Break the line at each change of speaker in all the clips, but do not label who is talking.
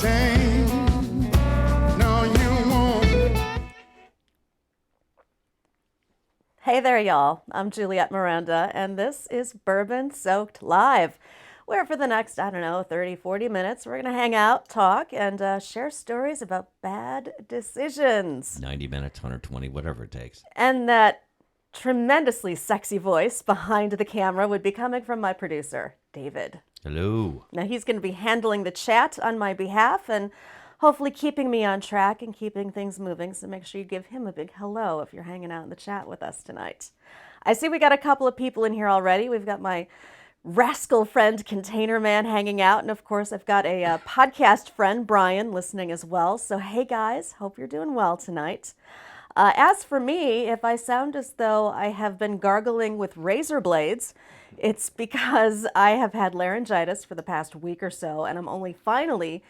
same. No, you won't.
Hey there, y'all. I'm Juliette Miranda, and this is Bourbon Soaked Live, where for the next, 30, 40 minutes, we're going to hang out, talk, and share stories about bad decisions.
90 minutes, 120, whatever it takes.
And that tremendously sexy voice behind the camera would be coming from my producer, David.
Hello.
Now, he's going to be handling the chat on my behalf and hopefully keeping me on track and keeping things moving. So make sure you give him a big hello if you're hanging out in the chat with us tonight. I see we got a couple of people in here already. We've got my rascal friend, Container Man, hanging out. And of course, I've got a podcast friend, Brian, listening as well. So hey, guys, hope you're doing well tonight. As for me, if I sound as though I have been gargling with razor blades, it's because I have had laryngitis for the past week or so, and I'm only finally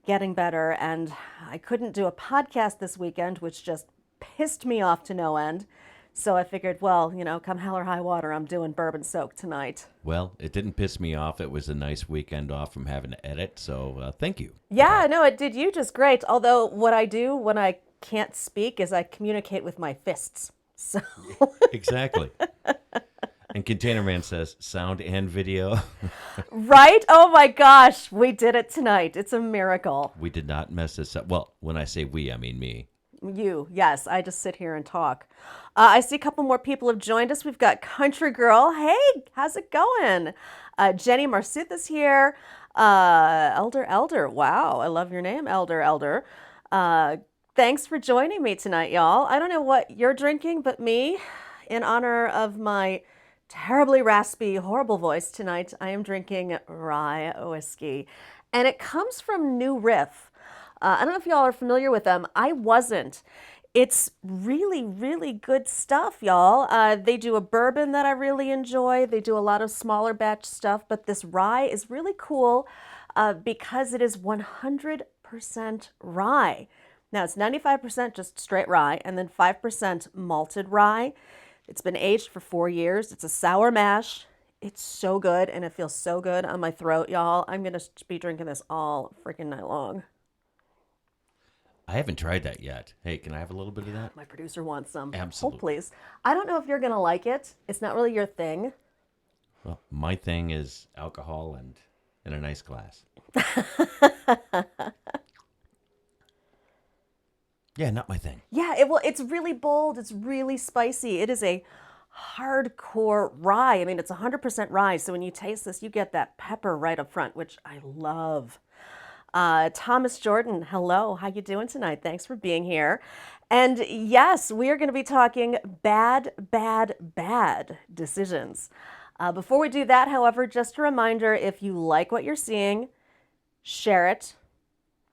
getting better. And I couldn't do a podcast this weekend, which just pissed me off to no end. So I figured, well, come hell or high water, I'm doing Bourbon Soak tonight.
Well, it didn't piss me off. It was a nice weekend off from having to edit, so thank you.
Yeah, no, it did you just great. Although what I do when I can't speak is I communicate with my fists. So
Exactly. And Container Man says, sound and video.
Right? Oh my gosh, we did it tonight. It's a miracle.
We did not mess this up. Well, when I say we, I mean me.
You, yes, I just sit here and talk. I see a couple more people have joined us. We've got Country Girl. Hey, how's it going? Jenny Marsuth is here. Elder. Wow, I love your name, Elder. Thanks for joining me tonight, y'all. I don't know what you're drinking, but me, in honor of my terribly raspy, horrible voice tonight, I am drinking rye whiskey. And it comes from New Riff. I don't know if y'all are familiar with them. I wasn't. It's really, really good stuff, y'all. They do a bourbon that I really enjoy. They do a lot of smaller batch stuff, but this rye is really cool because it is 100% rye. Now, it's 95% just straight rye and then 5% malted rye. It's been aged for 4 years. It's a sour mash. It's so good, and it feels so good on my throat, y'all. I'm going to be drinking this all freaking night long.
I haven't tried that yet. Hey, can I have a little bit of that?
My producer wants some.
Absolutely.
Oh, please. I don't know if you're going to like it. It's not really your thing.
Well, my thing is alcohol and in a nice glass. Yeah, not my thing.
Yeah, it's really bold. It's really spicy. It is a hardcore rye. I mean, it's 100% rye. So when you taste this, you get that pepper right up front, which I love. Thomas Jordan, hello. How you doing tonight? Thanks for being here. And yes, we are going to be talking bad decisions. Before we do that, however, just a reminder, if you like what you're seeing, share it.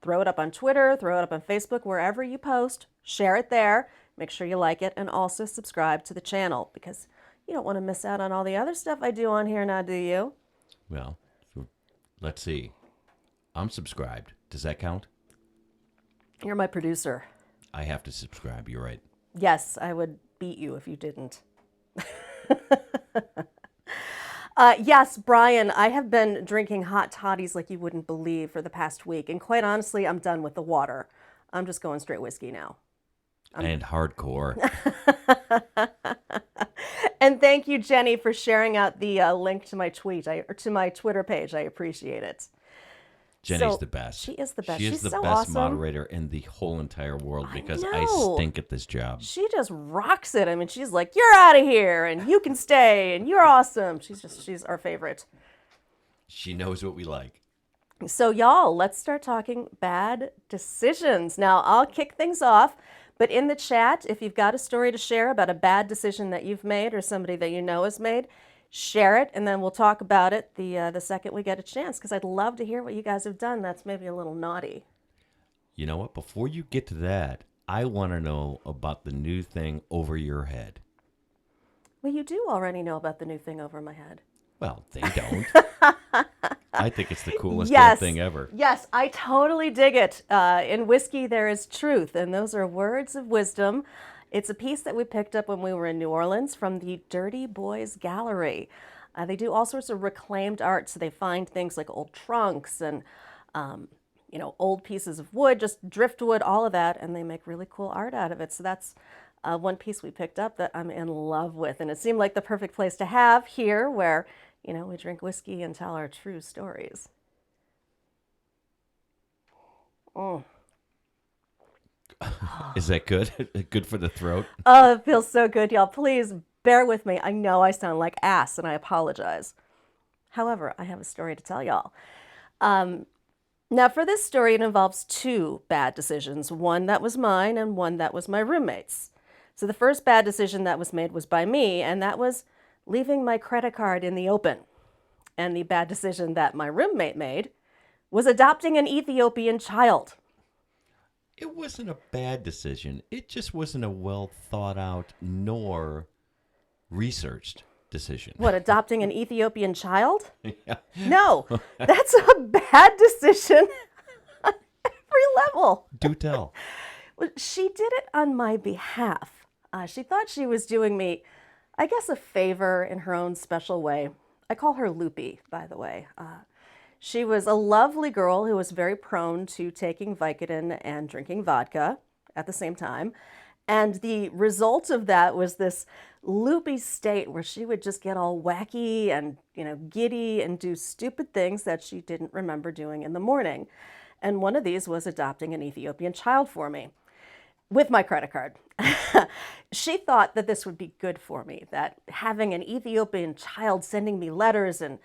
Throw it up on Twitter, throw it up on Facebook, wherever you post, share it there. Make sure you like it and also subscribe to the channel because you don't want to miss out on all the other stuff I do on here now, do you?
Well, let's see. I'm subscribed. Does that count?
You're my producer.
I have to subscribe. You're right.
Yes, I would beat you if you didn't. Yes, Brian, I have been drinking hot toddies like you wouldn't believe for the past week. And quite honestly, I'm done with the water. I'm just going straight whiskey now.
And hardcore.
And thank you, Jenny, for sharing out the link to my to my Twitter page. I appreciate it.
Jenny's
So,
the best.
she is the best.
She's
She's
the
so
best
awesome.
moderator in the whole entire world because I
know.
stink at this job.
She just rocks it. I mean, she's like, you're out of here and you can stay and you're awesome. She's our favorite.
She knows what we like.
So y'all, let's start talking bad decisions. Now, I'll kick things off, but in the chat, if you've got a story to share about a bad decision that you've made or somebody that you know has made, share it, and then we'll talk about it the second we get a chance, because I'd love to hear what you guys have done that's maybe a little naughty.
You know what? Before you get to that, I want to know about the new thing over your head.
Well, you do already know about the new thing over my head.
Well, they don't. I think it's the coolest
Yes.
damn thing ever.
Yes, I totally dig it. In whiskey, there is truth, and those are words of wisdom. It's a piece that we picked up when we were in New Orleans from the Dirty Boys Gallery. They do all sorts of reclaimed art, so they find things like old trunks and old pieces of wood, just driftwood, all of that, and they make really cool art out of it. So that's one piece we picked up that I'm in love with. And it seemed like the perfect place to have here where, we drink whiskey and tell our true stories. Mm.
Is that good? Good for the throat?
Oh, it feels so good, y'all. Please bear with me. I know I sound like ass, and I apologize. However, I have a story to tell y'all. Now, for this story, it involves two bad decisions, one that was mine and one that was my roommate's. So the first bad decision that was made was by me, and that was leaving my credit card in the open. And the bad decision that my roommate made was adopting an Ethiopian child.
It wasn't a bad decision. It just wasn't a well thought out nor researched decision.
What, adopting an Ethiopian child?
Yeah.
No, that's a bad decision on every level.
Do tell.
Well, she did it on my behalf. She thought she was doing me, I guess, a favor in her own special way. I call her Loopy, by the way. She was a lovely girl who was very prone to taking Vicodin and drinking vodka at the same time. And the result of that was this loopy state where she would just get all wacky and, giddy and do stupid things that she didn't remember doing in the morning. And one of these was adopting an Ethiopian child for me with my credit card. She thought that this would be good for me, that having an Ethiopian child sending me letters and,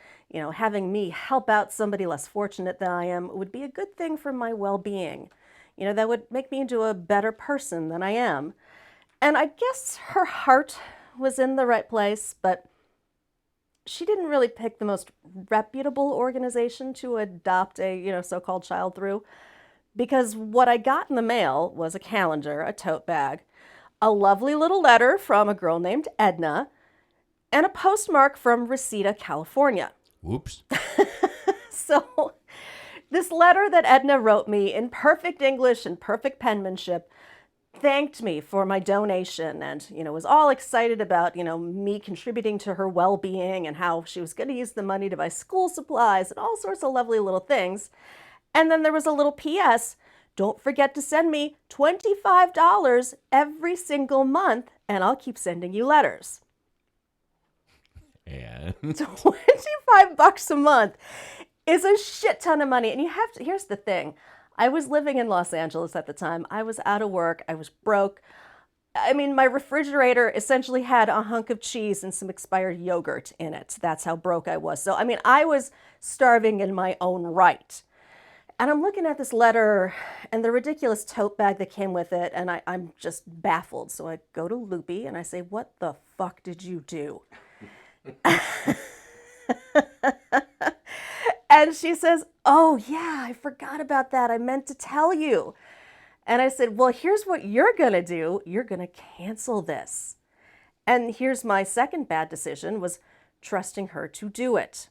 having me help out somebody less fortunate than I am would be a good thing for my well-being. That would make me into a better person than I am. And I guess her heart was in the right place, but she didn't really pick the most reputable organization to adopt a, so-called child through. Because what I got in the mail was a calendar, a tote bag, a lovely little letter from a girl named Edna, and a postmark from Reseda, California.
Whoops.
So this letter that Edna wrote me in perfect English and perfect penmanship thanked me for my donation and, was all excited about, me contributing to her well-being and how she was going to use the money to buy school supplies and all sorts of lovely little things. And then there was a little P.S. Don't forget to send me $25 every single month, and I'll keep sending you letters.
And
$25 a month is a shit ton of money. And here's the thing. I was living in Los Angeles at the time. I was out of work. I was broke. I mean, my refrigerator essentially had a hunk of cheese and some expired yogurt in it. That's how broke I was. So, I was starving in my own right. And I'm looking at this letter and the ridiculous tote bag that came with it, and I'm just baffled. So I go to Loopy and I say, "What the fuck did you do?" And she says, "Oh, yeah, I forgot about that. I meant to tell you." And I said, "Well, here's what you're going to do. You're going to cancel this." And here's my second bad decision, was trusting her to do it.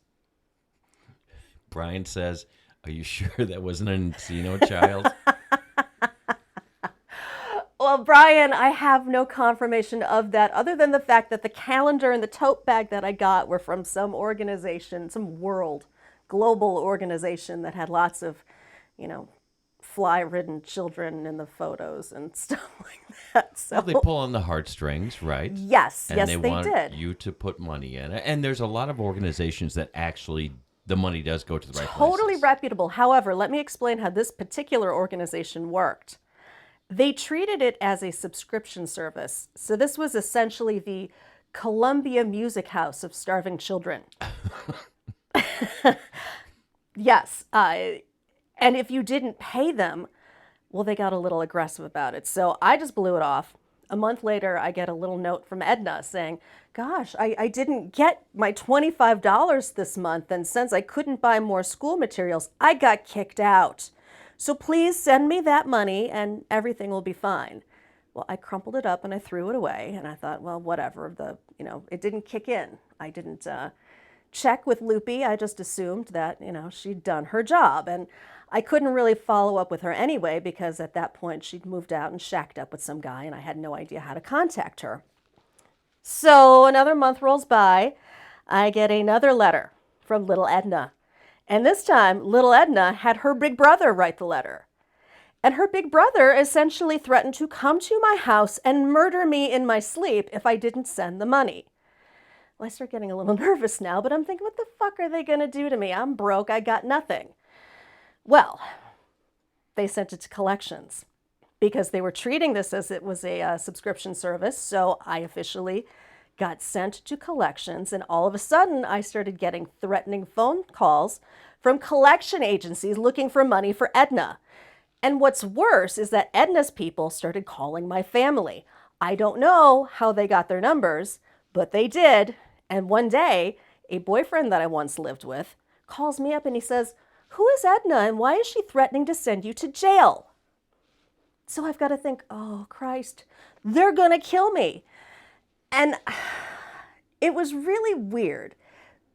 Brian says, "Are you sure that wasn't an Encino child?"
Well, Brian, I have no confirmation of that other than the fact that the calendar and the tote bag that I got were from some organization, some global organization that had lots of, fly-ridden children in the photos and stuff like that. So
Well, they pull on the heartstrings, right?
yes,
And
yes,
they
they
want
did.
you to put money in it. And there's a lot of organizations that actually the money does go to the right
Totally
places.
reputable. However, let me explain how this particular organization worked. They treated it as a subscription service. So this was essentially the Columbia Music House of starving children. Yes. And if you didn't pay them, well, they got a little aggressive about it. So I just blew it off. A month later, I get a little note from Edna saying, "Gosh, I didn't get my $25 this month, and since I couldn't buy more school materials, I got kicked out. So please send me that money and everything will be fine." Well, I crumpled it up and I threw it away, and I thought, well, whatever. It didn't kick in. I didn't check with Loopy. I just assumed that, she'd done her job, and I couldn't really follow up with her anyway because at that point she'd moved out and shacked up with some guy, and I had no idea how to contact her. So another month rolls by. I get another letter from little Edna. And this time, little Edna had her big brother write the letter. And her big brother essentially threatened to come to my house and murder me in my sleep if I didn't send the money. Well, I start getting a little nervous now, but I'm thinking, what the fuck are they going to do to me? I'm broke. I got nothing. Well, they sent it to collections because they were treating this as it was a subscription service. So I officially got sent to collections, and all of a sudden I started getting threatening phone calls from collection agencies looking for money for Edna. And what's worse is that Edna's people started calling my family. I don't know how they got their numbers, but they did. And one day, a boyfriend that I once lived with calls me up and he says, "Who is Edna and why is she threatening to send you to jail?" So I've got to think, oh, Christ, they're going to kill me. And it was really weird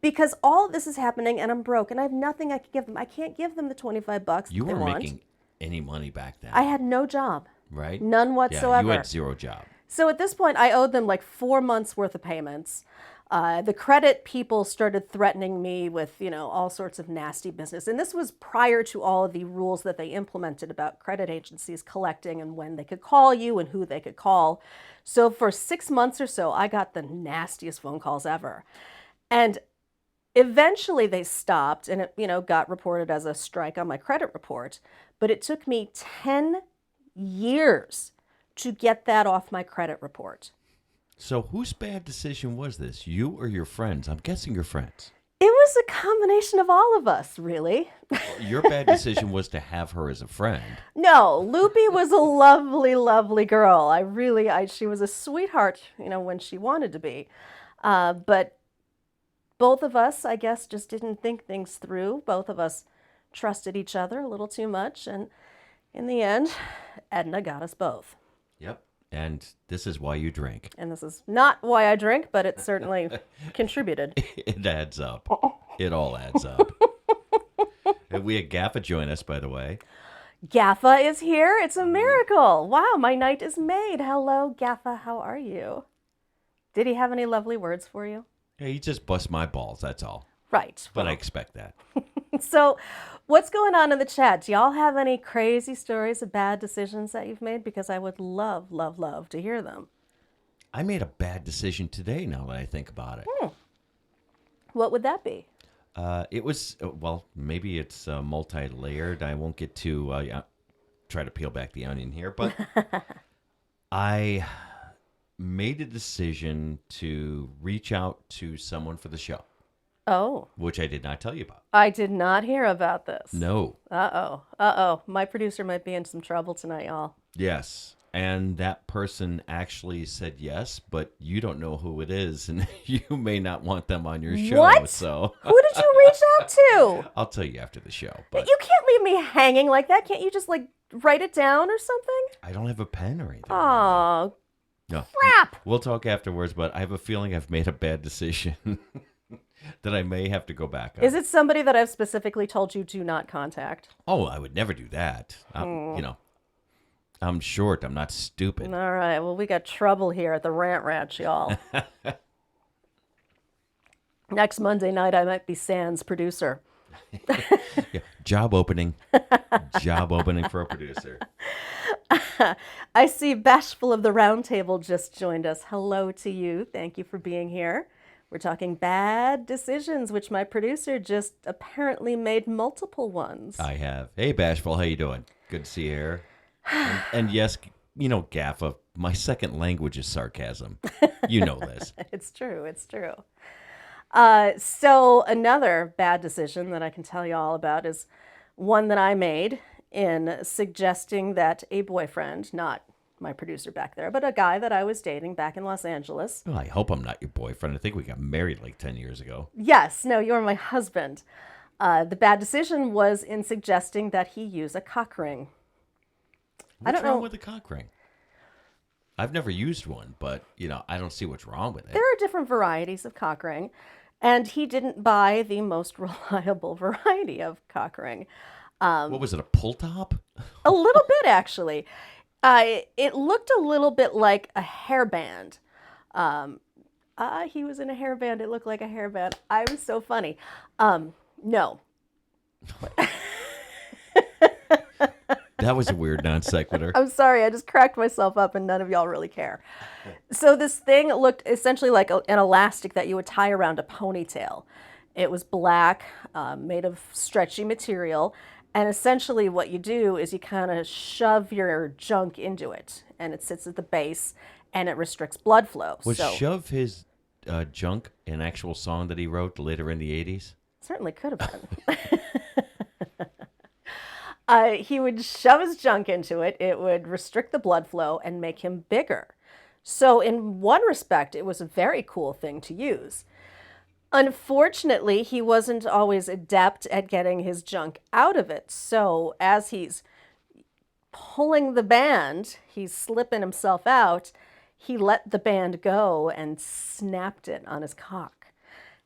because all of this is happening and I'm broke and I have nothing I can give them. I can't give them the $25
You
they
weren't
want.
making any money back then.
I had no job.
Right?
None whatsoever.
Yeah, you had zero job.
So at this point, I owed them like 4 months worth of payments. The credit people started threatening me with, all sorts of nasty business. And this was prior to all of the rules that they implemented about credit agencies collecting and when they could call you and who they could call. So for 6 months or so, I got the nastiest phone calls ever. And eventually they stopped and it, got reported as a strike on my credit report. But it took me 10 years to get that off my credit report.
So whose bad decision was this? You or your friends? I'm guessing your friends.
It was a combination of all of us, really.
Your bad decision was to have her as a friend.
No, Loopy was a lovely, lovely girl. She was a sweetheart, when she wanted to be. But both of us, I guess, just didn't think things through. Both of us trusted each other a little too much. And in the end, Edna got us both.
Yep. And this is why you drink.
And this is not why I drink, but it certainly contributed.
It adds up. It all adds up. And we had Gaffa join us, by the way.
Gaffa is here. It's a miracle. Wow, my night is made. Hello, Gaffa. How are you? Did he have any lovely words for you?
Yeah, he just busts my balls, that's all.
Right.
But I expect that.
So what's going on in the chat? Do y'all have any crazy stories of bad decisions that you've made? Because I would love, love, love to hear them.
I made a bad decision today now that I think about it.
What would that be?
It was, maybe it's multi-layered. I won't get too, try to peel back the onion here, but I made a decision to reach out to someone for the show.
Oh.
Which I did not tell you about.
I did not hear about this.
No.
Uh-oh. My producer might be in some trouble tonight, y'all.
Yes. And that person actually said yes, but you don't know who it is, and you may not want them on your show.
What?
So
who did you reach out to?
I'll tell you after the show. But
You can't leave me hanging like that. Can't you just, write it down or something?
I don't have a pen or anything.
Oh,
no.
crap.
We'll talk afterwards, but I have a feeling I've made a bad decision that I may have to go back on.
Is it somebody that I've specifically told you do not contact?
Oh, I would never do that. I'm short. I'm not stupid.
All right. Well, we got trouble here at the Rant Ranch, y'all. Next Monday night, I might be Sans producer.
Yeah, job opening. Job opening for a producer.
I see Bashful of the Round Table just joined us. Hello to you. Thank you for being here. We're talking bad decisions, which my producer just apparently made multiple ones.
I have. Hey, Bashful, how you doing? Good to see you here. And yes, Gaffa, my second language is sarcasm. You know this.
It's true. It's true. So another bad decision that I can tell you all about is one that I made in suggesting that a boyfriend, not my producer back there, but a guy that I was dating back in Los Angeles.
Well, I hope I'm not your boyfriend. I think we got married like 10 years ago.
Yes, no, you're my husband. The bad decision was in suggesting that he use a cock ring.
What's wrong with a cock ring? I've never used one, but, I don't see what's wrong with it.
There are different varieties of cock ring, and he didn't buy the most reliable variety of cock ring.
What was it, a pull top?
A little bit, actually. It looked a little bit like a hairband. He was in a hairband. It looked like a hairband. I was so funny. No,
That was a weird non sequitur.
I'm sorry, I just cracked myself up and none of y'all really care. So this thing looked essentially like an elastic that you would tie around a ponytail. It was black, made of stretchy material, and essentially what you do is you kind of shove your junk into it, and it sits at the base, and it restricts blood flow.
Was
So
Shove His Junk an actual song that he wrote later in the 80s?
certainly could have been. He would shove his junk into it. It would restrict the blood flow and make him bigger. So, in one respect, it was a very cool thing to use. Unfortunately, he wasn't always adept at getting his junk out of it. So, as he's pulling the band, he's slipping himself out. He let the band go and snapped it on his cock.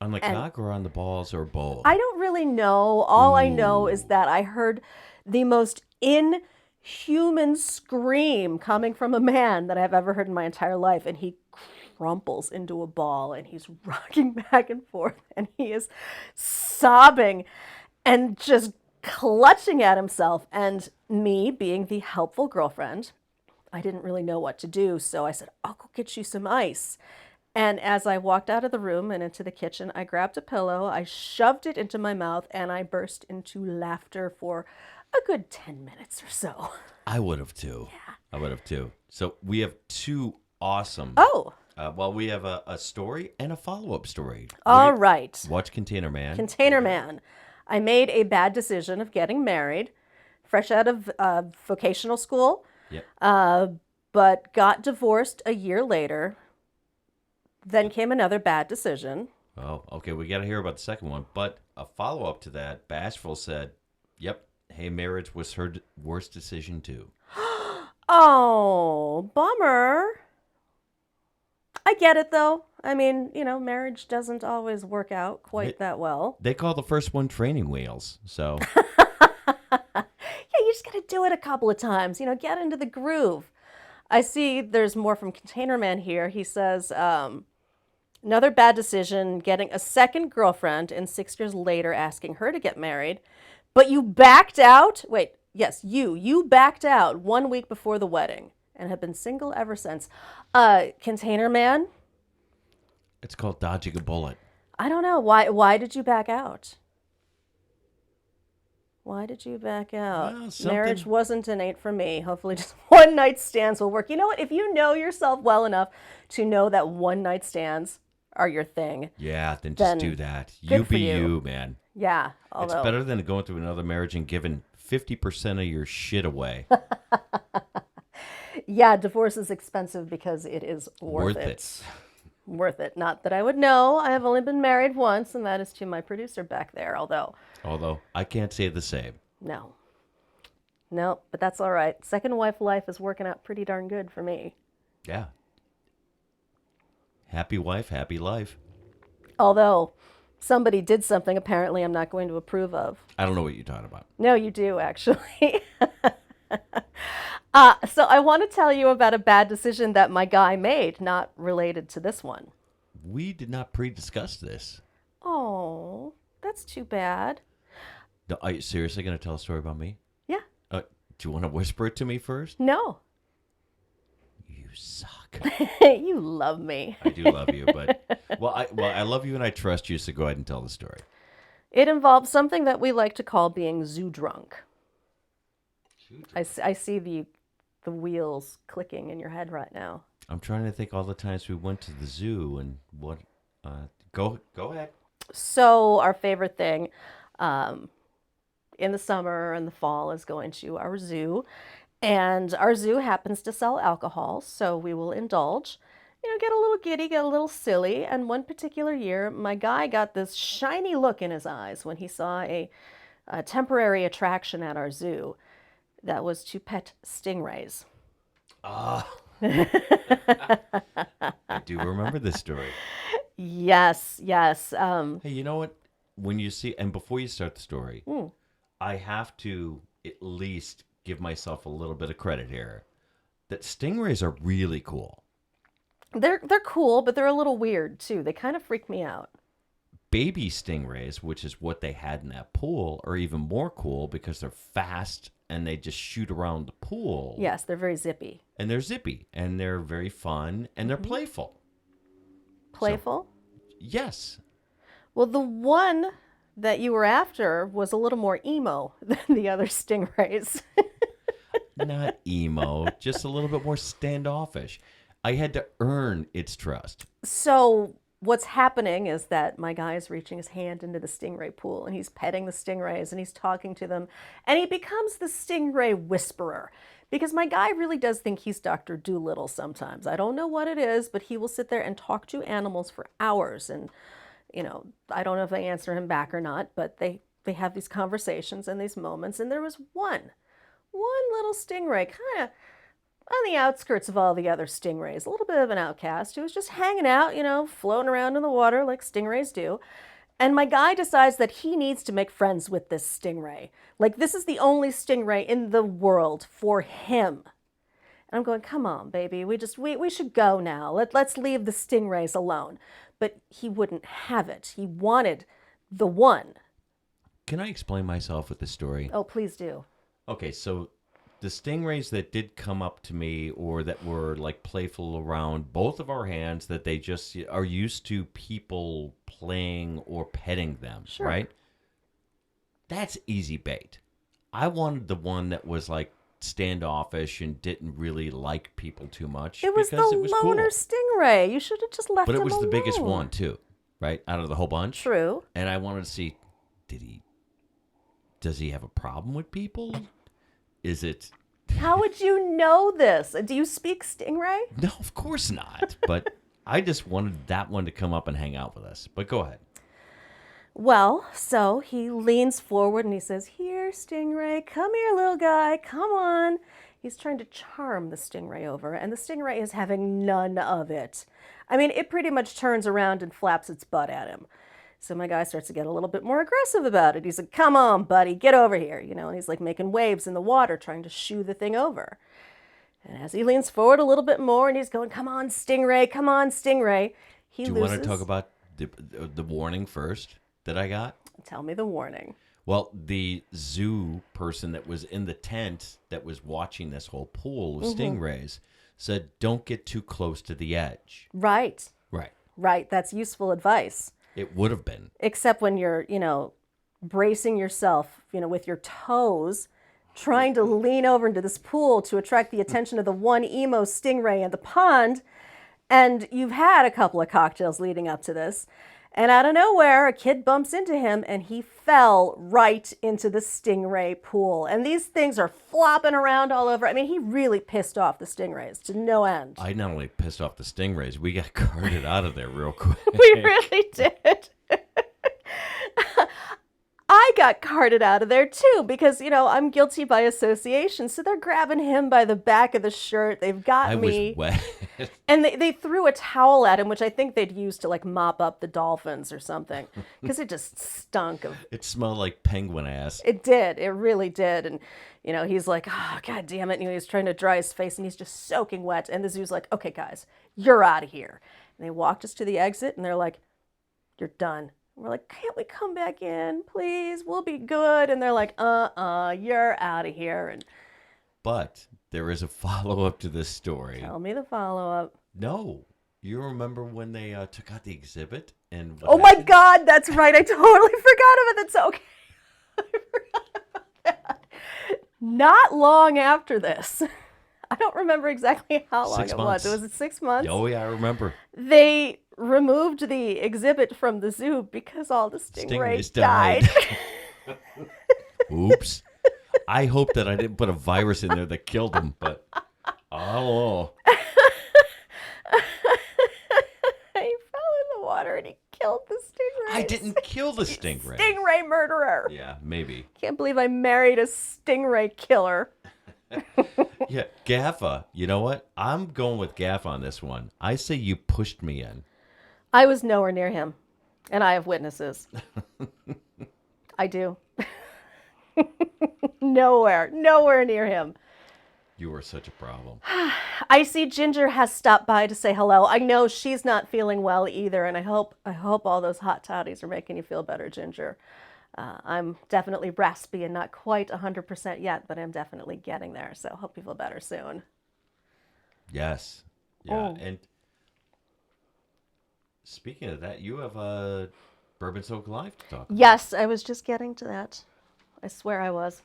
On the cock or on the balls or both?
I don't really know. All I know is that I heard the most inhuman scream coming from a man that I've ever heard in my entire life. And he crumples into a ball and he's rocking back and forth and he is sobbing and just clutching at himself. And me, being the helpful girlfriend, I didn't really know what to do. So I said, I'll go get you some ice. And as I walked out of the room and into the kitchen, I grabbed a pillow, I shoved it into my mouth, and I burst into laughter for a good 10 minutes or so.
I would have too. Yeah. I would have too. So we have two awesome.
Oh.
We have a story and a follow-up story.
All right.
Watch Container Man.
Container Man. I made a bad decision of getting married, fresh out of vocational school, but got divorced a year later. Then came another bad decision.
Oh, okay. We got to hear about the second one. But a follow-up to that, Bashful said, yep, hey, marriage was her worst decision too.
Oh, bummer. I get it, though. I mean, marriage doesn't always work out quite that well.
They call the first one training wheels, so.
Yeah, you just got to do it a couple of times, get into the groove. I see there's more from Container Man here. He says, another bad decision, getting a second girlfriend and 6 years later asking her to get married. But you backed out? Wait, yes, you backed out 1 week before the wedding and have been single ever since. Container Man?
It's called dodging a bullet.
I don't know. Why did you back out? Why did you back out?
Well,
Marriage wasn't innate for me. Hopefully just one night stands will work. You know what? If you know yourself well enough to know that one night stands are your thing.
Yeah, then just do that.
Good
You
for
be
you.
you, man.
Yeah.
It's better than going through another marriage and giving 50% of your shit away.
Yeah, divorce is expensive because it is worth it. Worth it. Not that I would know. I have only been married once, and that is to my producer back there, although
I can't say the same.
No, but that's all right. Second wife life is working out pretty darn good for me.
Yeah. Happy wife, happy life.
Although somebody did something apparently I'm not going to approve of.
I don't know what you're talking about.
No, you do, actually. So I want to tell you about a bad decision that my guy made, not related to this one.
We did not pre-discuss this.
Oh, that's too bad.
No, are you seriously going to tell a story about me?
Yeah.
Do you want to whisper it to me first?
No.
You suck.
You love me.
I do love you, but I love you and I trust you, so go ahead and tell the story.
It involves something that we like to call being zoo drunk. I see the wheels clicking in your head right now.
I'm trying to think all the times we went to the zoo and what. Go ahead.
So our favorite thing in the summer and the fall is going to our zoo. And our zoo happens to sell alcohol, so we will indulge. Get a little giddy, get a little silly. And one particular year, my guy got this shiny look in his eyes when he saw a temporary attraction at our zoo that was to pet stingrays.
I do remember this story.
Yes.
Hey, you know what? When you see, and before you start the story, I have to at least give myself a little bit of credit here. That stingrays are really cool.
They're cool, but they're a little weird too. They kind of freak me out.
baby stingrays, which is what they had in that pool, are even more cool because they're fast and they just shoot around the pool.
Yes, they're very zippy.
And they're zippy and they're very fun and they're playful.
Playful?
So, yes.
Well, the one that you were after was a little more emo than the other stingrays.
Not emo, just a little bit more standoffish. I had to earn its trust.
So what's happening is that my guy is reaching his hand into the stingray pool and he's petting the stingrays and he's talking to them and he becomes the stingray whisperer because my guy really does think he's Dr. Dolittle sometimes. I don't know what it is, but he will sit there and talk to animals for hours. And, I don't know if I answer him back or not, but they have these conversations and these moments. And there was one little stingray kind of on the outskirts of all the other stingrays, a little bit of an outcast who was just hanging out, floating around in the water like stingrays do. And my guy decides that he needs to make friends with this stingray. Like, this is the only stingray in the world for him. And I'm going, come on, baby, we should go now. Let's leave the stingrays alone. But he wouldn't have it. He wanted the one.
Can I explain myself with the story?
Oh, please do.
Okay, so the stingrays that did come up to me or that were like playful around both of our hands, that they just are used to people playing or petting them,
Sure.
right? That's easy bait. I wanted the one that was like standoffish and didn't really like people too much.
It was the loner stingray. You should have just left him alone.
But it was the biggest one too, right? Out of the whole bunch.
True.
And I wanted to see, does he have a problem with people? Is it...
How would you know this? Do you speak stingray?
No, of course not. But I just wanted that one to come up and hang out with us. But go ahead.
Well, so he leans forward and he says, here, stingray, come here, little guy, come on. He's trying to charm the stingray over, and the stingray is having none of it. I mean, it pretty much turns around and flaps its butt at him. So my guy starts to get a little bit more aggressive about it. He's like, come on, buddy, get over here. And he's like making waves in the water, trying to shoo the thing over. And as he leans forward a little bit more and he's going, come on, stingray, come on, stingray, he loses.
Do you want to talk about the warning first that I got?
Tell me the warning.
Well, the zoo person that was in the tent that was watching this whole pool of stingrays said, don't get too close to the edge.
Right.
Right.
Right. That's useful advice.
It would have been.
Except when you're, bracing yourself, with your toes, trying to lean over into this pool to attract the attention of the one emo stingray in the pond. And you've had a couple of cocktails leading up to this. And out of nowhere, a kid bumps into him and he fell right into the stingray pool. And these things are flopping around all over. I mean, he really pissed off the stingrays to no end.
I not only pissed off the stingrays, we got carted out of there real quick.
We really did. I got carted out of there too because, I'm guilty by association. So they're grabbing him by the back of the shirt. They've got me.
I was wet.
And they threw a towel at him, which I think they'd used to mop up the dolphins or something because it just stunk of.
It smelled like penguin ass.
It did. It really did. And, he's like, oh, God damn it. And he's trying to dry his face and he's just soaking wet. And the zoo's like, okay, guys, you're out of here. And they walked us to the exit and they're like, you're done. We're like, can't we come back in, please? We'll be good. And they're like, you're out of here.
But there is a follow-up to this story.
Tell me the follow-up.
No. You remember when they took out the exhibit? And
oh, my God, that's right. I totally forgot about that. So, okay. I forgot about that. Not long after this. I don't remember exactly how long
6
it
months.
was. Was it 6 months?
Oh, yeah, I remember.
They removed the exhibit from the zoo because all the stingrays died.
Oops. I hope that I didn't put a virus in there that killed them, but oh.
He fell in the water and he killed the stingrays.
I didn't kill the stingray.
Stingray murderer.
Yeah, maybe.
Can't believe I married a stingray killer.
Yeah, Gaffa. You know what? I'm going with Gaffa on this one. I say you pushed me in.
I was nowhere near him, and I have witnesses. I do. Nowhere near him.
You are such a problem.
I see Ginger has stopped by to say hello. I know she's not feeling well either, and I hope all those hot toddies are making you feel better, Ginger. I'm definitely raspy and not quite 100% yet, but I'm definitely getting there. So hope you feel better soon.
Yes. Yeah. And speaking of that, you have a Bourbon Soak Live to talk about.
Yes, I was just getting to that. I swear I was.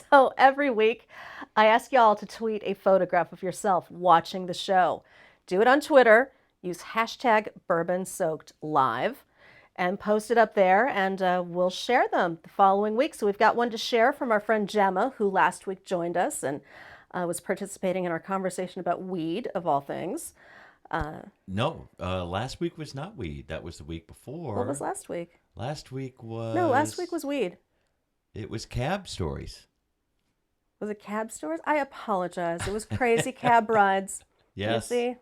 So every week, I ask y'all to tweet a photograph of yourself watching the show. Do it on Twitter. Use hashtag Bourbon Soaked Live and post it up there, and we'll share them the following week. So we've got one to share from our friend Gemma, who last week joined us and was participating in our conversation about weed, of all things.
No, last week was not weed. That was the week before.
What was last week?
Last week was...
No, last week was weed.
It was cab stories.
Was it cab stores? I apologize. It was crazy cab rides.
Yes.
You see?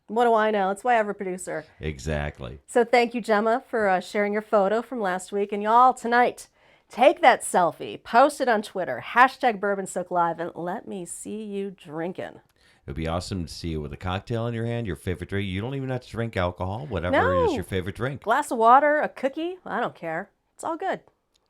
What do I know? That's why I have a producer.
Exactly.
So thank you, Gemma, for sharing your photo from last week. And y'all, tonight, take that selfie, post it on Twitter, hashtag Bourbon Soak Live, and let me see you drinking.
It would be awesome to see you with a cocktail in your hand, your favorite drink. You don't even have to drink alcohol. Whatever is your favorite drink.
Glass of water, a cookie. I don't care. It's all good.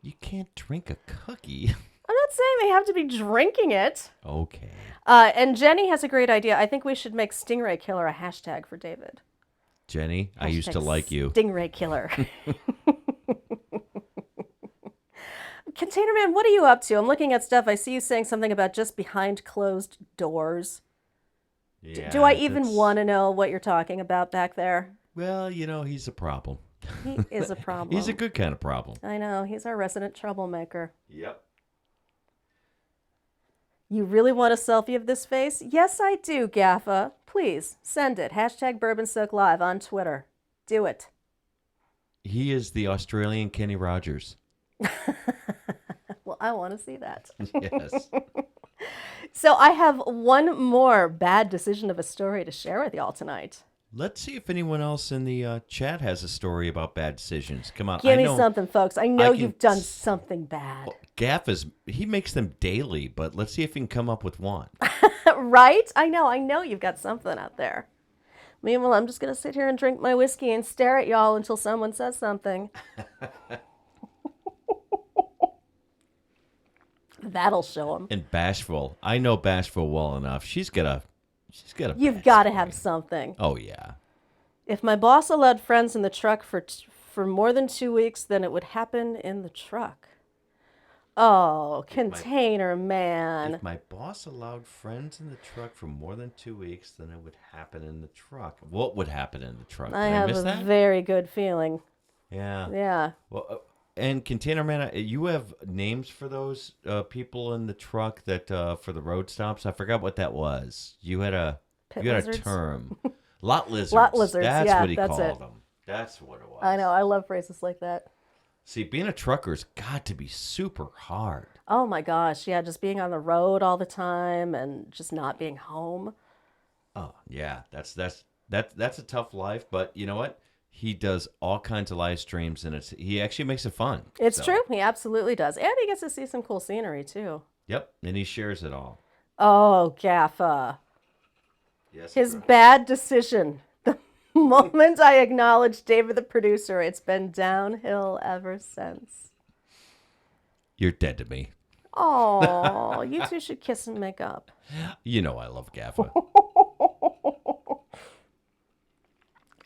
You can't drink a cookie.
I'm not saying they have to be drinking it.
Okay.
And Jenny has a great idea. I think we should make Stingray Killer a hashtag for David.
Jenny, I used to like you.
Stingray Killer. Container Man, what are you up to? I'm looking at stuff. I see you saying something about just behind closed doors.
Yeah,
Do I even want to know what you're talking about back there?
Well, he's a problem.
He is a problem.
He's a good kind of problem.
I know. He's our resident troublemaker.
Yep.
You really want a selfie of this face? Yes, I do, Gaffa. Please, send it. Hashtag Bourbon Soak Live on Twitter. Do it.
He is the Australian Kenny Rogers.
Well, I want to see that.
Yes.
So I have one more bad decision of a story to share with y'all tonight.
Let's see if anyone else in the chat has a story about bad decisions. Come on.
Give me something, folks. I know you've done something bad.
Gaff he makes them daily, but let's see if he can come up with one.
Right? I know you've got something out there. Meanwhile, I'm just going to sit here and drink my whiskey and stare at y'all until someone says something. That'll show them.
And Bashful. I know Bashful well enough. She's got a
You've got to have something.
Oh, yeah.
If my boss allowed friends in the truck for more than 2 weeks, then it would happen in the truck. Oh, Container Man.
If my boss allowed friends in the truck for more than 2 weeks, then it would happen in the truck. What would happen in the truck?
I have a very good feeling.
Yeah.
Yeah.
Well, and Container Man, you have names for those people in the truck that for the road stops. I forgot what that was. You had a term. Lot lizards.
Lot lizards.
That's
yeah,
what he
that's
called
it.
them. That's what it was.
I know. I love phrases like that.
See, being a trucker's got to be super hard.
Oh my gosh, yeah, just being on the road all the time and just not being home.
Oh yeah, that's a tough life. But you know what? He does all kinds of live streams, and he actually makes it fun.
It's true. He absolutely does. And he gets to see some cool scenery, too.
Yep, and he shares it all.
Oh, Gaffa.
Yes.
His bad decision. The moment I acknowledged David the producer, it's been downhill ever since.
You're dead to me.
Oh, you two should kiss and make up.
You know I love Gaffa.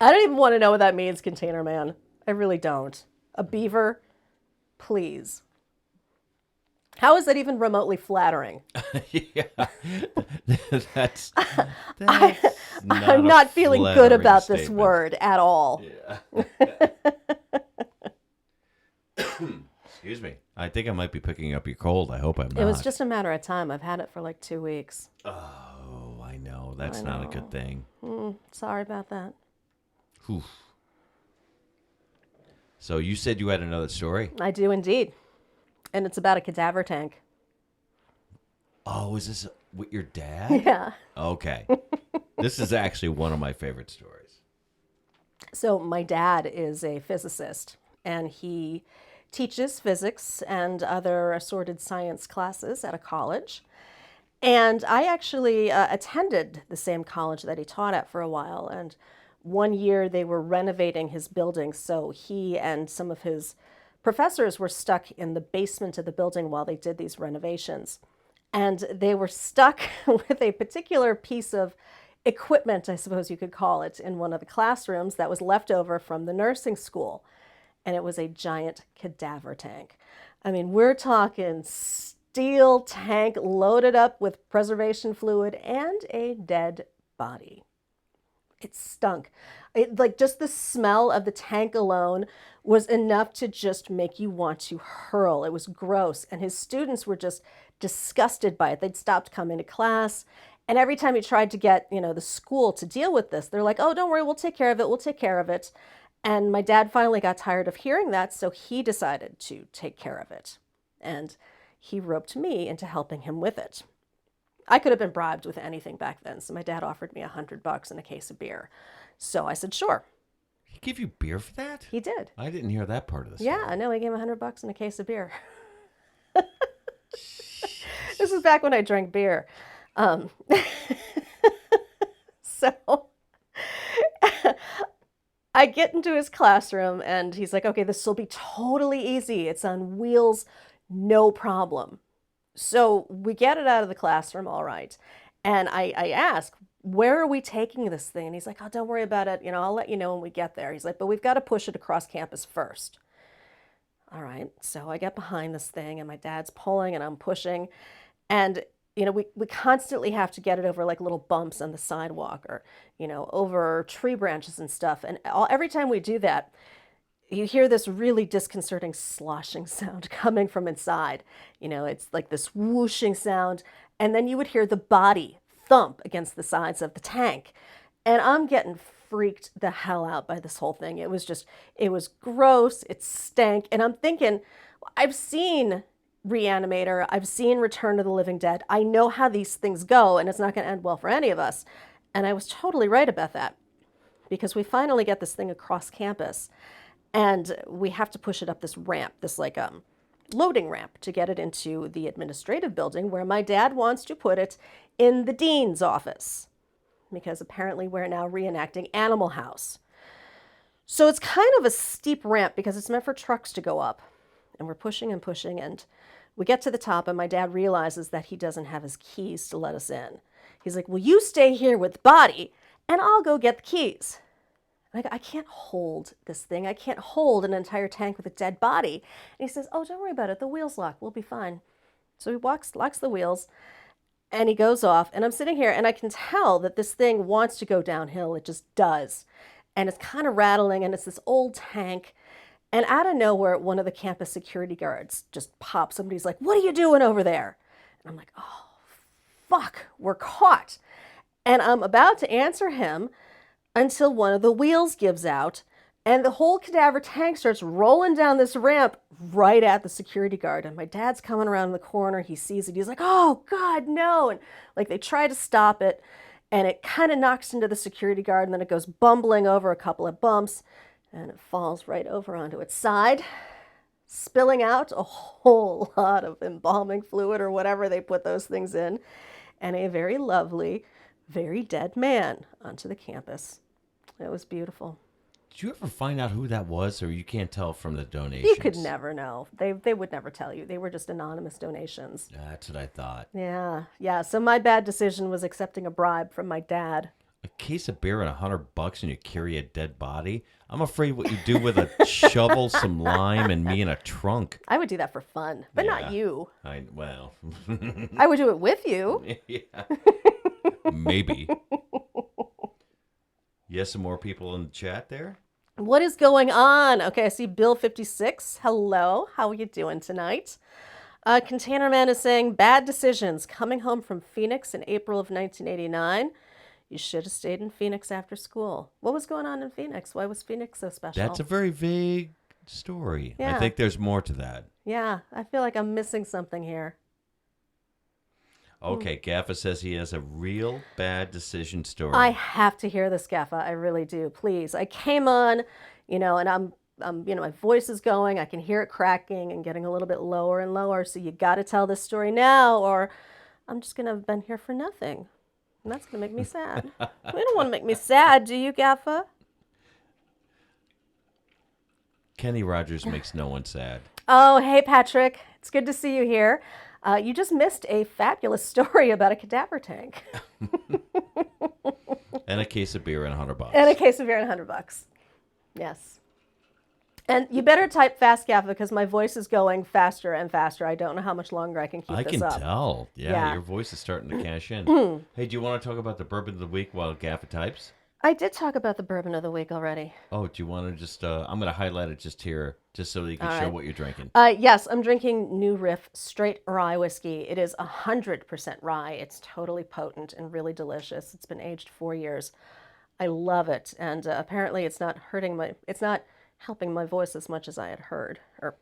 I don't even want to know what that means, Container Man. I really don't. A beaver? Please. How is that even remotely flattering?
Yeah. That's
I'm not feeling good about this word at all.
Yeah. Excuse me. I think I might be picking up your cold. I hope I'm not.
It was just a matter of time. I've had it for like 2 weeks.
Oh, I know. That's not a good thing.
Sorry about that.
Whew. So you said you had another story?
I do indeed. And it's about a cadaver tank.
Oh, is this with your dad?
Yeah.
Okay. This is actually one of my favorite stories.
So my dad is a physicist, and he teaches physics and other assorted science classes at a college. And I actually attended the same college that he taught at for a while. And one year they were renovating his building, so he and some of his professors were stuck in the basement of the building while they did these renovations. And they were stuck with a particular piece of equipment, I suppose you could call it, in one of the classrooms that was left over from the nursing school. And it was a giant cadaver tank. I mean, we're talking steel tank loaded up with preservation fluid and a dead body. It stunk. Like just the smell of the tank alone was enough to just make you want to hurl. It was gross. And his students were just disgusted by it. They'd stopped coming to class. And every time he tried to get, the school to deal with this, they're like, oh, don't worry, we'll take care of it. We'll take care of it. And my dad finally got tired of hearing that, so he decided to take care of it. And he roped me into helping him with it. I could have been bribed with anything back then, so my dad offered me $100 and a case of beer. So I said, sure.
He gave you beer for that?
He did.
I didn't hear that part of the story.
Yeah, no, he gave me $100 and a case of beer. This is back when I drank beer. So I get into his classroom and he's like, okay, this will be totally easy. It's on wheels, no problem. So we get it out of the classroom, all right. And I ask, where are we taking this thing? And he's like, oh, don't worry about it. I'll let you know when we get there. He's like, but we've got to push it across campus first. All right. So I get behind this thing and my dad's pulling and I'm pushing. And, we constantly have to get it over like little bumps on the sidewalk or, over tree branches and stuff. And every time we do that, you hear this really disconcerting sloshing sound coming from inside. It's like this whooshing sound. And then you would hear the body thump against the sides of the tank. And I'm getting freaked the hell out by this whole thing. It was gross. It stank. And I'm thinking, I've seen Reanimator. I've seen Return to the Living Dead. I know how these things go, and it's not going to end well for any of us. And I was totally right about that because we finally get this thing across campus. And we have to push it up this ramp, this like loading ramp to get it into the administrative building where my dad wants to put it in the dean's office because apparently we're now reenacting Animal House. So it's kind of a steep ramp because it's meant for trucks to go up. And we're pushing and pushing and we get to the top and my dad realizes that he doesn't have his keys to let us in. He's like, well, you stay here with the body and I'll go get the keys. I can't hold this thing. I can't hold an entire tank with a dead body. And he says, oh, don't worry about it. The wheels lock. We'll be fine. So he locks the wheels and he goes off. And I'm sitting here and I can tell that this thing wants to go downhill. It just does. And it's kind of rattling and it's this old tank. And out of nowhere, one of the campus security guards just pops. Somebody's like, what are you doing over there? And I'm like, oh, fuck, we're caught. And I'm about to answer him until one of the wheels gives out and the whole cadaver tank starts rolling down this ramp right at the security guard. And my dad's coming around the corner. He sees it. He's like, oh, God, no. And like they try to stop it and it kind of knocks into the security guard and then it goes bumbling over a couple of bumps and it falls right over onto its side, spilling out a whole lot of embalming fluid or whatever they put those things in, and a very lovely, very dead man onto the campus. It was beautiful.
Did you ever find out who that was, or you can't tell from the donations?
You could never know. They would never tell you. They were just anonymous donations.
That's what I thought.
Yeah. So my bad decision was accepting a bribe from my dad.
A case of beer and $100 and you carry a dead body? I'm afraid what you do with a shovel, some lime, and me in a trunk.
I would do that for fun, but not you.
I
would do it with you.
Yeah. Maybe. Yes, some more people in the chat there.
What is going on? Okay, I see Bill 56. Hello. How are you doing tonight? Container Man is saying, bad decisions. Coming home from Phoenix in April of 1989. You should have stayed in Phoenix after school. What was going on in Phoenix? Why was Phoenix so special?
That's a very vague story.
Yeah.
I think there's more to that.
Yeah, I feel like I'm missing something here.
Okay, Gaffa says he has a real bad decision story.
I have to hear this, Gaffa. I really do. Please. I came on, and I'm my voice is going. I can hear it cracking and getting a little bit lower and lower. So you got to tell this story now, or I'm just going to have been here for nothing. And that's going to make me sad. You don't want to make me sad, do you, Gaffa?
Kenny Rogers makes no one sad.
Oh, hey, Patrick. It's good to see you here. You just missed a fabulous story about a cadaver tank.
And a case of beer and $100.
And a case of beer and $100. Yes. And you better type fast, Gaffa, because my voice is going faster and faster. I don't know how much longer I can keep
I
this
can
up.
tell. Yeah, your voice is starting to cash in. Hey, do you want to talk about the bourbon of the week while Gaffa types?
I did talk about the bourbon of the week already.
Oh, do you want to just, I'm going to highlight it just here, just so that you can show what you're drinking.
Yes, I'm drinking New Riff Straight Rye Whiskey. It is 100% rye. It's totally potent and really delicious. It's been aged 4 years. I love it. And apparently it's not helping my voice as much as I had heard, or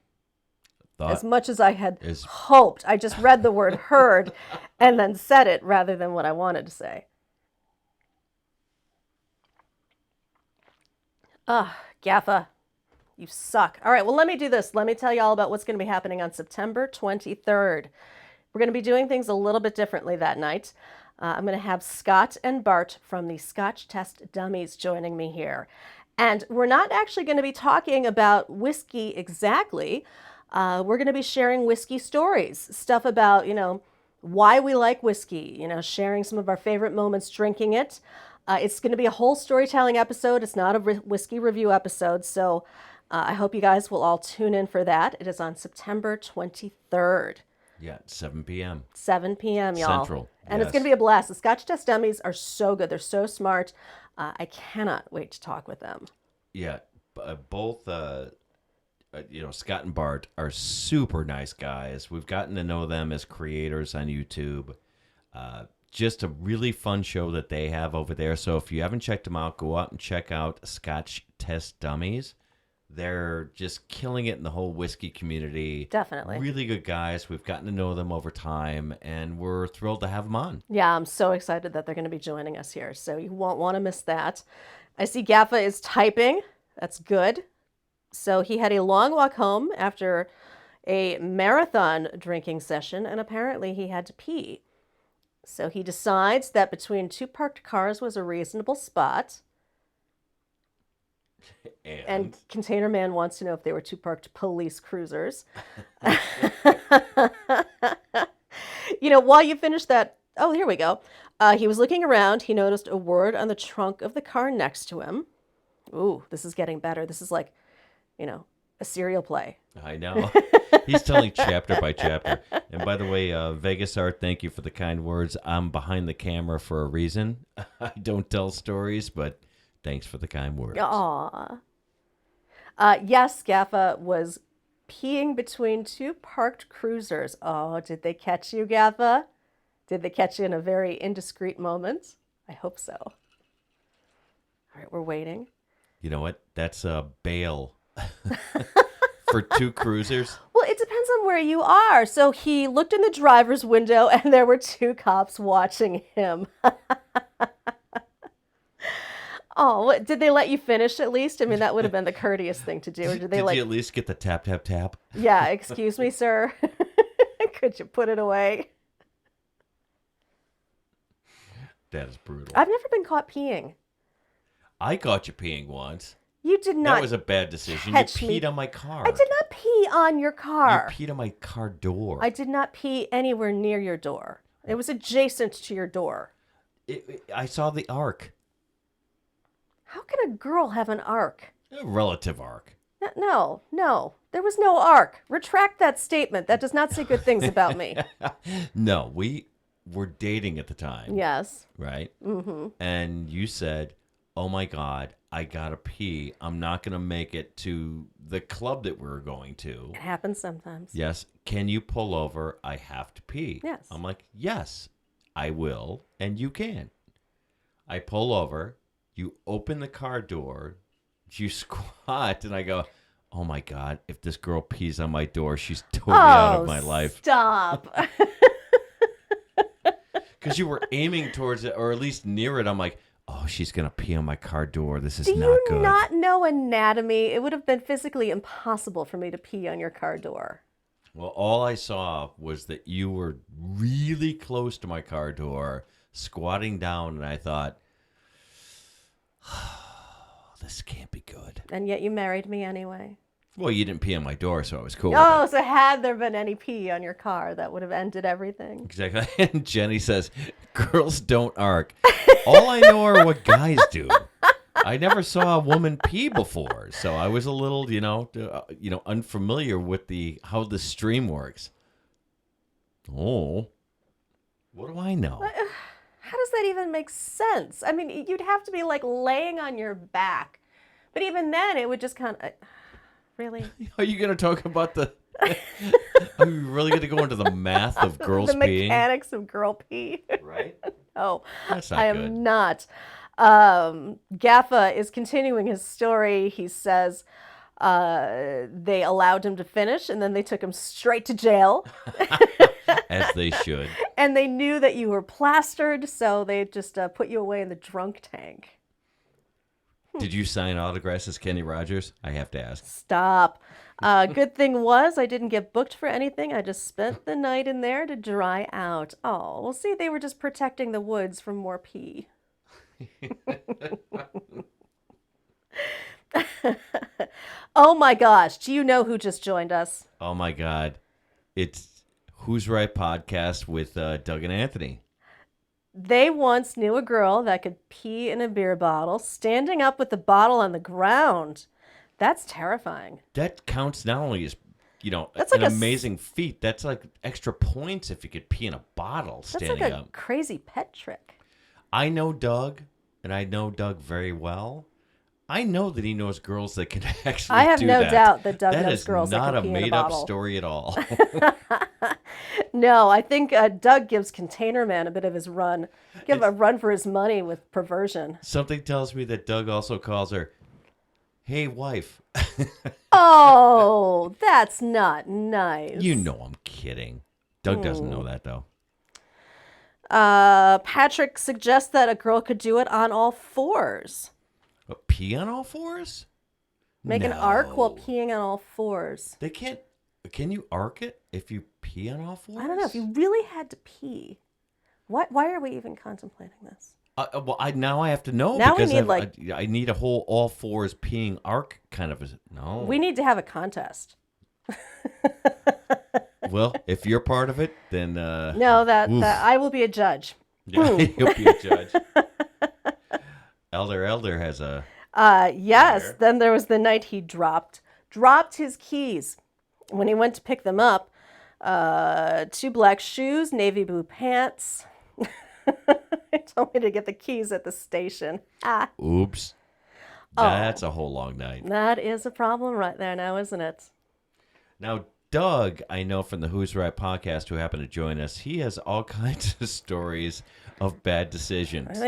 as much as I had hoped. I just read the word heard and then said it rather than what I wanted to say. Gaffa, you suck. All right, well, let me do this. Let me tell you all about what's going to be happening on September 23rd. We're going to be doing things a little bit differently that night. I'm going to have Scott and Bart from the Scotch Test Dummies joining me here. And we're not actually going to be talking about whiskey exactly. We're going to be sharing whiskey stories, stuff about, why we like whiskey, sharing some of our favorite moments drinking it. It's going to be a whole storytelling episode. It's not a whiskey review episode. So I hope you guys will all tune in for that. It is on September 23rd.
Yeah, 7 p.m.
7 p.m., y'all.
Central.
And it's going to be a blast. The Scotch Test Dummies are so good. They're so smart. I cannot wait to talk with them.
Yeah, both, Scott and Bart are super nice guys. We've gotten to know them as creators on YouTube. Just a really fun show that they have over there. So if you haven't checked them out, go out and check out Scotch Test Dummies. They're just killing it in the whole whiskey community.
Definitely.
Really good guys. We've gotten to know them over time, and we're thrilled to have them on.
Yeah, I'm so excited that they're going to be joining us here. So you won't want to miss that. I see Gaffa is typing. That's good. So he had a long walk home after a marathon drinking session, and apparently he had to pee. So he decides that between two parked cars was a reasonable spot. And Container Man wants to know if they were two parked police cruisers. While you finish that, oh, here we go. He was looking around. He noticed a word on the trunk of the car next to him. Ooh, this is getting better. This is like, a serial play.
I know. He's telling chapter by chapter. And by the way, Vegas Art, thank you for the kind words. I'm behind the camera for a reason. I don't tell stories, but thanks for the kind words.
Aw. Yes, Gaffa was peeing between two parked cruisers. Oh, did they catch you, Gaffa? Did they catch you in a very indiscreet moment? I hope so. All right, we're waiting.
You know what? That's a bail for two cruisers.
Well, it depends on where you are. So he looked in the driver's window and there were two cops watching him. Oh, did they let you finish at least? I mean, that would have been the courteous thing to do. Or
did you at least get the tap, tap, tap?
Yeah, excuse me, sir. Could you put it away?
That is brutal.
I've never been caught peeing.
I caught you peeing once.
You did not.
That was a bad decision. You peed on my car.
I did not pee on your car.
You peed on my car door.
I did not pee anywhere near your door. It was adjacent to your door.
I saw the arc.
How can a girl have an arc?
A relative arc.
No. There was no arc. Retract that statement. That does not say good things about me.
No, we were dating at the time.
Yes.
Right? Mm-hmm. And you said, oh my God, I gotta pee. I'm not gonna make it to the club that we're going to.
It happens sometimes.
Yes. Can you pull over? I have to pee.
Yes.
I'm like, yes, I will, and you can. I pull over. You open the car door. You squat, and I go, oh my God, if this girl pees on my door, she's totally out of my life.
Stop.
Because you were aiming towards it, or at least near it. I'm like, oh, she's going to pee on my car door. This is not good.
Do you not know anatomy? It would have been physically impossible for me to pee on your car door.
Well, all I saw was that you were really close to my car door, squatting down, and I thought, oh, this can't be good.
And yet you married me anyway.
Well, you didn't pee on my door, so I was cool with
Oh,
it.
so had there been any pee on your car, that would have ended everything.
Exactly. And Jenny says, girls don't arc. All I know are what guys do. I never saw a woman pee before, so I was a little, unfamiliar with how the stream works. Oh, what do I know?
How does that even make sense? I mean, you'd have to be like laying on your back. But even then, it would just kind of... Really?
Are you going to talk about the... Are you really going to go into the math of girls
the
peeing?
mechanics of girl pee.
Right?
No,
That's not
I
good.
am not. Gaffa is continuing his story. He says they allowed him to finish, and then they took him straight to jail.
As they should.
And they knew that you were plastered, so they just put you away in the drunk tank.
Did you sign autographs as Kenny Rogers? I have to ask.
Stop. Good thing was I didn't get booked for anything. I just spent the night in there to dry out. Oh, well, see, they were just protecting the woods from more pee. Oh my gosh. Do you know who just joined us?
Oh my God. It's Who's Right Podcast with Doug and Anthony.
They once knew a girl that could pee in a beer bottle, standing up with the bottle on the ground. That's terrifying.
That counts not only as,
That's
an
like
amazing feat. That's like extra points if you could pee in a bottle
That's
standing
like a
up.
crazy pet trick.
I know Doug, and I know Doug very well. I know that he knows girls that can actually
I have
do
no
that.
doubt that Doug knows girls that
That
can
is
pee in
not
a
a made-up
bottle.
story at all.
No, I think Doug gives Container Man a bit of his run. Give a run for his money with perversion.
Something tells me that Doug also calls her, "Hey, wife."
Oh, that's not nice.
You know I'm kidding. Doug doesn't know that, though.
Patrick suggests that a girl could do it on all fours.
Pee on all fours?
Make an arc while peeing on all fours.
They can't. Can you arc it if you pee on all fours?
I don't know. If you really had to pee, why are we even contemplating this?
Well, now I have to know
Now we
because
need,
I need a whole all fours peeing arc kind of. No.
We need to have a contest.
Well, if you're part of it, then
No, that I will be a judge.
yeah, you'll be a judge. Elder has a.
Yes.
There.
Then there was the night he dropped his keys. When he went to pick them up, 2 black shoes, navy blue pants. He told me to get the keys at the station.
Oops. That's a whole long night.
That is a problem right there now, isn't it?
Now, Doug, I know from the Who's Right podcast, who happened to join us, he has all kinds of stories of bad decisions.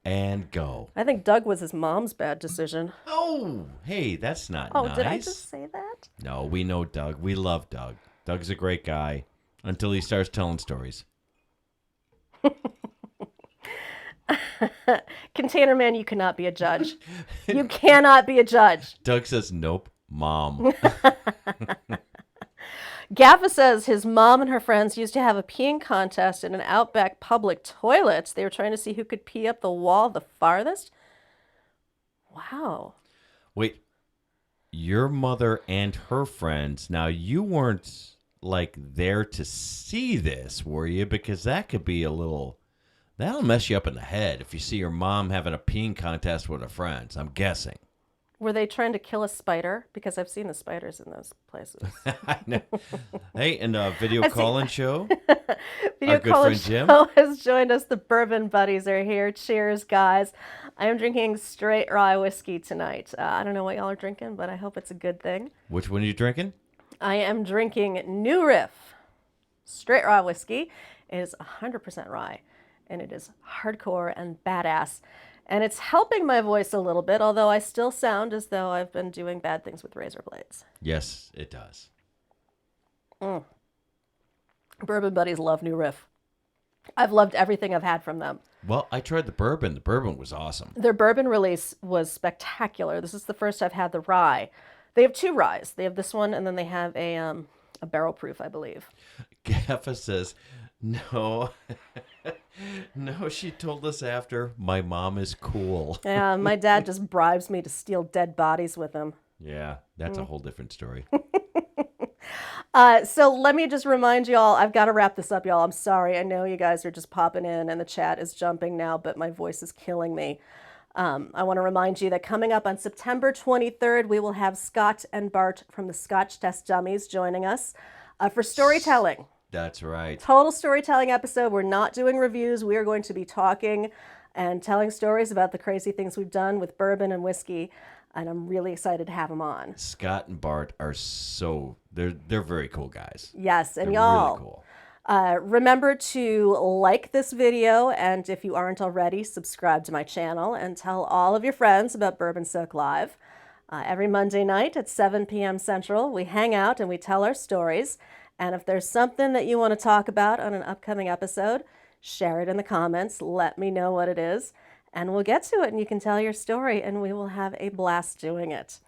And go.
I think Doug was his mom's bad decision.
Oh, hey, that's not
Oh,
nice.
did I just say that?
No, we know Doug. We love Doug. Doug's a great guy until he starts telling stories.
Container Man, you cannot be a judge. You cannot be a judge.
Doug says, nope, Mom.
Gaffa says his mom and her friends used to have a peeing contest in an Outback public toilet. They were trying to see who could pee up the wall the farthest. Wow.
Wait, your mother and her friends, now you weren't like there to see this, were you? Because that could be that'll mess you up in the head if you see your mom having a peeing contest with her friends, I'm guessing.
Were they trying to kill a spider? Because I've seen the spiders in those places.
I know. Hey, and a video call-in show.
Video
Our good
call
friend Jim.
show has joined us. The Bourbon Buddies are here. Cheers, guys. I am drinking straight rye whiskey tonight. I don't know what y'all are drinking, but I hope it's a good thing.
Which one are you drinking?
I am drinking New Riff straight rye whiskey. It is 100% rye, and it is hardcore and badass. And it's helping my voice a little bit, although I still sound as though I've been doing bad things with razor blades.
Yes, it does.
Bourbon Buddies love New Riff. I've loved everything I've had from them.
Well, I tried the bourbon. The bourbon was awesome.
Their bourbon release was spectacular. This is the first I've had the rye. They have 2 ryes. They have this one, and then they have a a barrel proof, I believe.
Gaffa says, no. No, she told us after. My mom is cool.
Yeah, my dad just bribes me to steal dead bodies with him.
Yeah, that's a whole different story.
So let me just remind y'all, I've got to wrap this up, y'all. I'm sorry. I know you guys are just popping in and the chat is jumping now, but my voice is killing me. I want to remind you that coming up on September 23rd, we will have Scott and Bart from the Scotch Test Dummies joining us for storytelling.
That's right.
Total storytelling episode. We're not doing reviews. We are going to be talking and telling stories about the crazy things we've done with bourbon and whiskey. And I'm really excited to have them on.
Scott and Bart are they're very cool guys.
Yes, and
They're
y'all,
really cool.
Remember to like this video, and if you aren't already, subscribe to my channel and tell all of your friends about Bourbon Soak Live. Every Monday night at 7 p.m. Central, we hang out and we tell our stories. And if there's something that you want to talk about on an upcoming episode, share it in the comments. Let me know what it is, and we'll get to it, and you can tell your story, and we will have a blast doing it.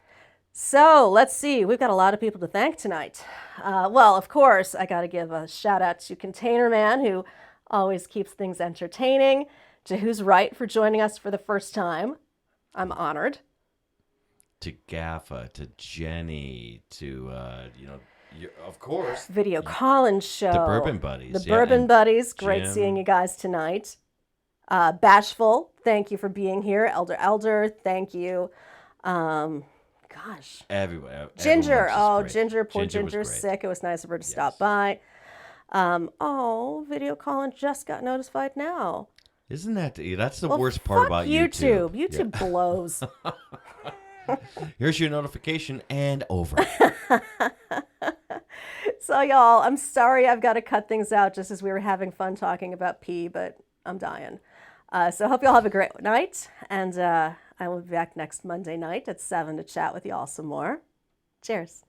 So let's see. We've got a lot of people to thank tonight. Well, of course, I got to give a shout out to Container Man, who always keeps things entertaining, to Who's Right for joining us for the first time. I'm honored.
To Gaffa, to Jenny, to of course,
Video Collins show.
the Bourbon Buddies.
The Bourbon Buddies. Great
Jim.
seeing you guys tonight. Bashful, thank you for being here. Elder, thank you. Gosh.
Everyone.
Ginger. Oh,
great.
Ginger. Poor
Ginger was
Ginger's
great.
sick. It was nice of her to stop by. Video Colin just got notified now.
Isn't that's the
Well,
worst part
fuck
about
YouTube.
YouTube?
YouTube blows.
Here's your notification and over.
So, y'all, I'm sorry I've got to cut things out just as we were having fun talking about pee, but I'm dying. So I hope y'all have a great night, and I will be back next Monday night at 7 to chat with y'all some more. Cheers.